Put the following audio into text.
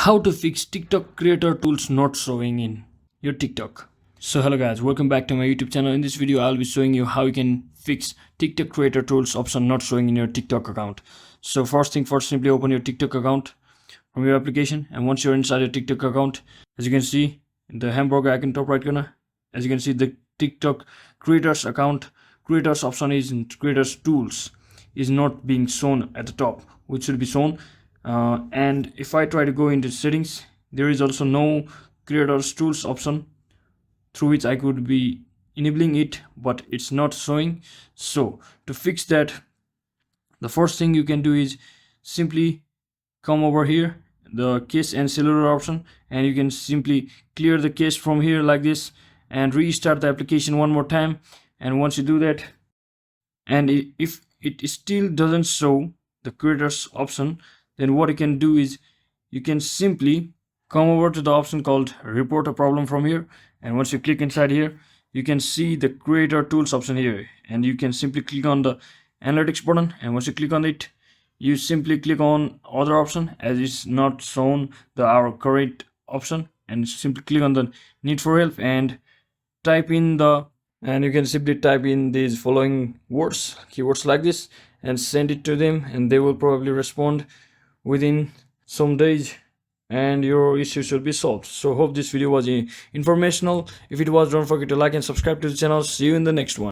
How to fix TikTok creator tools not showing in your TikTok. So hello guys, welcome back to my YouTube channel. In this video I'll be showing you how you can fix TikTok creator tools option not showing in your TikTok account. So first thing first, simply open your TikTok account from your application, and once you're inside your TikTok account, as you can see in the hamburger icon top right corner, as you can see the TikTok creators account creators option is in creators tools is not being shown at the top, which should be shown. And if I try to go into settings, there is also no creators tools option through which I could be enabling it, but it's not showing. So to fix that, the first thing you can do is simply come over here, the cache and cellular option, and you can simply clear the cache from here like this and restart the application one more time. And once you do that, and if it still doesn't show the creators option, then what you can do is you can simply come over to the option called report a problem from here, and once you click inside here, you can see the creator tools option here, and you can simply click on the analytics button, and once you click on it, you simply click on other option as it's not shown our current option, and simply click on the need for help and type in and you can simply type in these following keywords like this, and send it to them, and they will probably respond within some days, and your issue should be solved. So hope this video was informational. If it was, don't forget to like and subscribe to the channel. See you in the next one.